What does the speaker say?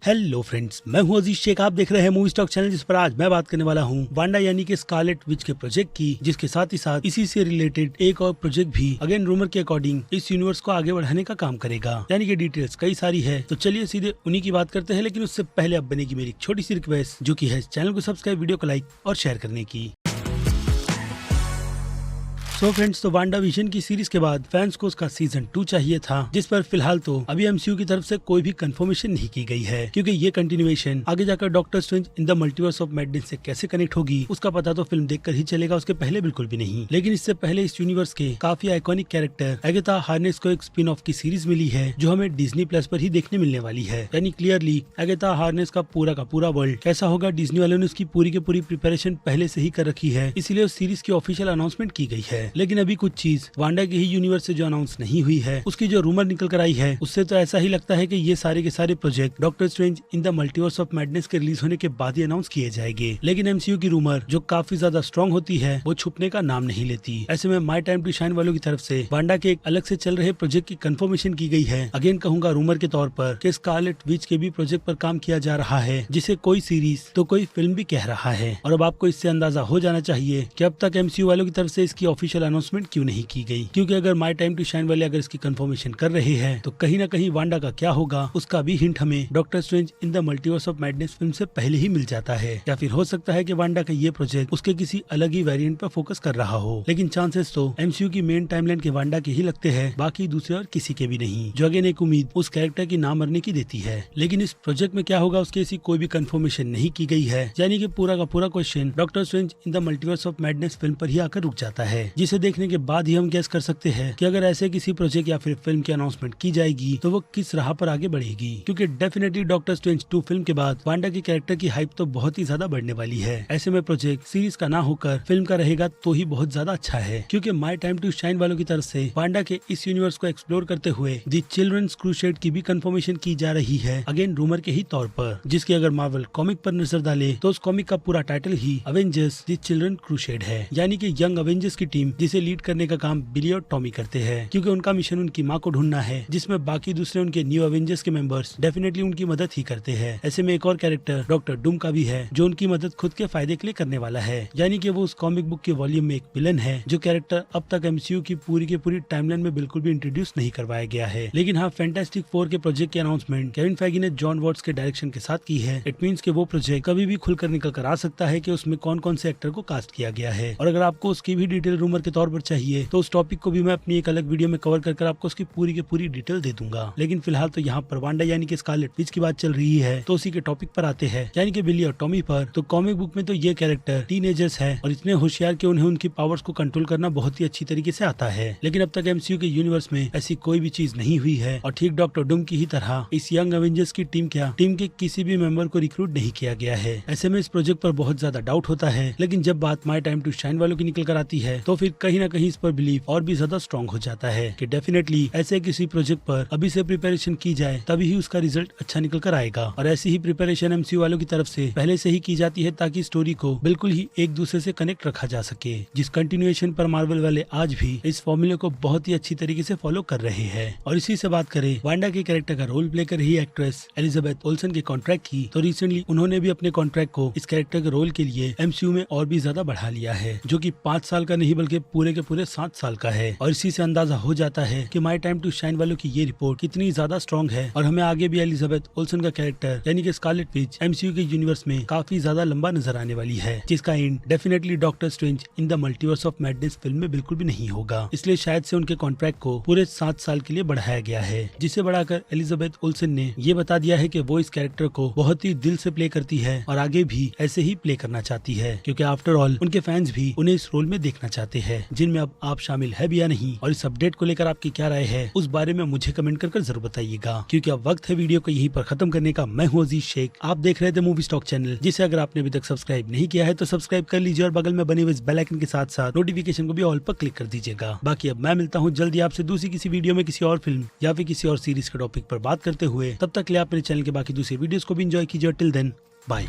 Hello friends, मैं हूं अजीज शेख। आप देख रहे हैं मूवी स्टॉक चैनल, जिस पर आज मैं बात करने वाला हूं वांडा यानी कि स्कारलेट विच के प्रोजेक्ट की, जिसके साथ ही साथ इसी से रिलेटेड एक और प्रोजेक्ट भी अगेन रूमर के अकॉर्डिंग इस यूनिवर्स को आगे बढ़ाने का काम करेगा। यानी कि डिटेल्स कई सारी है, तो चलिए सीधे उन्हीं की बात करते हैं। लेकिन उससे पहले अब बनेगी मेरी छोटी सी रिक्वेस्ट, जो की है चैनल को सब्सक्राइब, वीडियो को लाइक और शेयर करने की। सो फ्रेंड्स, तो वांडा विजन की सीरीज के बाद फैंस को उसका सीजन 2 चाहिए था, जिस पर फिलहाल तो अभी एमसीयू की तरफ से कोई भी कंफर्मेशन नहीं की गई है, क्योंकि ये कंटिन्यूएशन आगे जाकर doctor strange in the multiverse of madness से कैसे कनेक्ट होगी उसका पता तो फिल्म देखकर ही चलेगा, उसके पहले बिल्कुल भी नहीं। लेकिन इससे पहले इस यूनिवर्स के काफी आइकॉनिक कैरेक्टर एगाथा हार्नेस को एक स्पिन ऑफ की सीरीज मिली है, जो हमें डिज्नी प्लस पर ही देखने मिलने वाली है। यानी क्लियरली एगाथा हार्नेस का पूरा वर्ल्ड कैसा होगा, डिज्नी वालों ने उसकी पूरी की पूरी प्रिपरेशन पहले से ही कर रखी है, इसीलिए उस सीरीज की ऑफिशियल अनाउंसमेंट की गई है। लेकिन अभी कुछ वांडा के ही यूनिवर्स से जो अनाउंस नहीं हुई है, उसकी जो रूमर निकल कर आई है, उससे तो ऐसा ही लगता है कि ये सारे के सारे project doctor strange in the multiverse of madness के रिलीज होने के बाद ही अनाउंस किए जाएंगे। लेकिन एमसीयू की रूमर जो काफी ज्यादा स्ट्रॉन्ग होती है, वो छुपने का नाम नहीं लेती। ऐसे में माय टाइम टू शाइन वालों की तरफ से वांडा के एक अलग से चल रहे प्रोजेक्ट की कंफर्मेशन की गई है। अगेन कहूंगा रूमर के तौर पर कि स्कारलेट विच के भी प्रोजेक्ट पर काम किया जा रहा है, जिसे कोई सीरीज तो कोई फिल्म भी कह रहा है। और अब आपको इससे अंदाजा हो जाना चाहिए कि अब तक एमसीयू वालों की तरफ से इसकी ऑफिशियल अनाउंसमेंट क्यों नहीं की गई, क्योंकि अगर माय टाइम टू शाइन वाले अगर इसकी कंफर्मेशन कर रहे हैं, तो कहीं ना कहीं वांडा का क्या होगा उसका भी हिंट हमें doctor strange in the multiverse of madness film से पहले ही मिल जाता है। या फिर हो सकता है कि वांडा का ये प्रोजेक्ट उसके किसी अलग ही वेरिएंट पर फोकस कर रहा हो। लेकिन चांसेस तो एमसीयू की मेन टाइमलाइन के वांडा के ही लगते हैं, बाकी दूसरे और किसी के भी नहीं, जो अगेन एक उम्मीद उस कैरेक्टर की ना मरने की देती है। लेकिन इस प्रोजेक्ट में क्या होगा उसकी ऐसी कोई भी कंफर्मेशन नहीं की गई है। यानी कि पूरा का पूरा question doctor strange in the multiverse of madness film पर ही आकर रुक जाता है, जिसे देखने के बाद ही हम गैस कर सकते हैं कि अगर ऐसे किसी प्रोजेक्ट या फिर फिल्म की अनाउंसमेंट की जाएगी तो वो किस राह पर आगे बढ़ेगी। क्योंकि डेफिनेटली डॉक्टर स्ट्रेंज 2 फिल्म के बाद वांडा की कैरेक्टर की हाइप तो बहुत ही ज्यादा बढ़ने वाली है। ऐसे में प्रोजेक्ट सीरीज का ना होकर फिल्म का रहेगा तो ही बहुत ज्यादा अच्छा है, क्योंकि माय टाइम टू शाइन वालों की तरफ से वांडा के इस यूनिवर्स को एक्सप्लोर करते हुए द चिल्ड्रंस क्रूसेड की भी कंफर्मेशन की जा रही है, अगेन रूमर के ही तौर पर, जिसकी अगर मार्वल कॉमिक पर नजर डाले तो उस कॉमिक का पूरा title he Avengers the children crusade है। यानी कि यंग अवेंजर्स की टीम जिसे लीड करने का काम बिली और टॉमी करते हैं, क्योंकि उनका मिशन उनकी माँ को ढूंढना है, जिसमें बाकी दूसरे उनके न्यू अवेंजर्स के मेंबर्स डेफिनेटली उनकी मदद ही करते हैं। ऐसे में एक और कैरेक्टर डॉक्टर डूम का भी है, जो उनकी मदद खुद के फायदे के लिए करने वाला है। यानी कि वो उस कॉमिक बुक के वॉल्यूम में एक विलन है, जो कैरेक्टर अब तक एमसीयू की पूरी टाइमलाइन में बिल्कुल भी इंट्रोड्यूस नहीं करवाया गया है। लेकिन हाँ, फैंटास्टिक 4 के प्रोजेक्ट की अनाउंसमेंट केविन फैगी ने जॉन वॉट्स के डायरेक्शन के साथ की है। इट मीन्स कि वो प्रोजेक्ट कभी भी खुलकर निकल कर आ सकता है कि उसमें कौन कौन से एक्टर को कास्ट किया गया है। और अगर आपको उसकी भी डिटेल रूमर के तौर पर चाहिए, तो उस टॉपिक को भी मैं अपनी एक अलग वीडियो में कवर कर आपको उसकी पूरी की पूरी डिटेल दे दूंगा। लेकिन फिलहाल तो यहाँ पर वांडा यानी कि स्कारलेट विच की बात चल रही है, तो उसी के टॉपिक पर आते हैं, यानी कि बिली और टॉमी पर। तो कॉमिक बुक में तो ये कैरेक्टर टीनेजर्स है और इतने होशियार कि उन्हें उनकी पावर्स को कंट्रोल करना बहुत ही अच्छी तरीके से आता है। लेकिन अब तक एमसीयू के यूनिवर्स में ऐसी कोई भी चीज नहीं हुई है, और ठीक डॉक्टर डूम की ही तरह इस यंग अवेंजर्स की टीम के किसी भी मेंबर को रिक्रूट नहीं किया गया है। ऐसे में इस प्रोजेक्ट पर बहुत ज्यादा डाउट होता है। लेकिन जब बात माय टाइम टू शाइन वालों की निकल कर आती है, तो फिर कहीं ना कहीं इस पर बिलीव और भी ज्यादा स्ट्रॉन्ग हो जाता है कि डेफिनेटली ऐसे किसी प्रोजेक्ट पर अभी से प्रिपरेशन की जाए, तभी ही उसका रिजल्ट अच्छा निकल कर आएगा। और ऐसी ही प्रिपरेशन एमसीयू वालों की तरफ से पहले से ही की जाती है, ताकि स्टोरी को बिल्कुल ही एक दूसरे से कनेक्ट रखा जा सके। जिस कंटिन्यूएशन पर मार्वल वाले आज भी इस फॉर्मूले को बहुत ही अच्छी तरीके से फॉलो कर रहे हैं। और इसी से बात करें वांडा के कैरेक्टर का रोल प्ले कर रही एक्ट्रेस एलिजाबेथ ओल्सन के कॉन्ट्रैक्ट की, तो रिसेंटली उन्होंने भी अपने कॉन्ट्रैक्ट को इस कैरेक्टर के रोल के लिए एमसीयू में और भी ज्यादा बढ़ा लिया है, जो कि 5 साल का नहीं बल्कि पूरे के पूरे 7 साल का है। और इसी से अंदाजा हो जाता है कि माय टाइम टू शाइन वालों की ये रिपोर्ट कितनी ज्यादा स्ट्रॉन्ग है, और हमें आगे भी एलिजाबेथ ओल्सन का कैरेक्टर यानी कि स्कारलेट विच एमसीयू के यूनिवर्स में काफी ज्यादा लंबा नजर आने वाली है, जिसका and definitely doctor strange in the multiverse of madness film में बिल्कुल भी नहीं होगा। इसलिए शायद से उनके कॉन्ट्रैक्ट को पूरे 7 साल के लिए बढ़ाया गया है, जिसे बढ़ाकर एलिजाबेथ ओल्सन ने ये बता दिया है कि वो इस कैरेक्टर को बहुत ही दिल से प्ले करती है और आगे भी ऐसे ही प्ले करना चाहती है, क्योंकि आफ्टर ऑल उनके फैंस भी उन्हें इस रोल में देखना चाहते हैं, जिनमें अब आप शामिल है भी या नहीं। और इस अपडेट को लेकर आपकी क्या राय है, उस बारे में मुझे कमेंट कर जरूर बताइएगा, क्योंकि अब वक्त है वीडियो को यहीं पर खत्म करने का। मैं हूं अजीज शेख, आप देख रहे थे मूवी स्टॉक चैनल, जिसे अगर आपने अभी तक सब्सक्राइब नहीं किया है तो सब्सक्राइब कर लीजिए, और बगल में बने हुए इस बेल आइकन के साथ साथ नोटिफिकेशन को भी ऑल पर क्लिक कर दीजिएगा। बाकी अब मैं मिलता हूँ जल्दी आपसे दूसरी किसी वीडियो में किसी और फिल्म या फिर किसी और सीरीज के टॉपिक पर बात करते हुए। तब तक के लिए आप मेरे चैनल के बाकी दूसरे वीडियोस को भी एंजॉय कीजिए। Till then bye.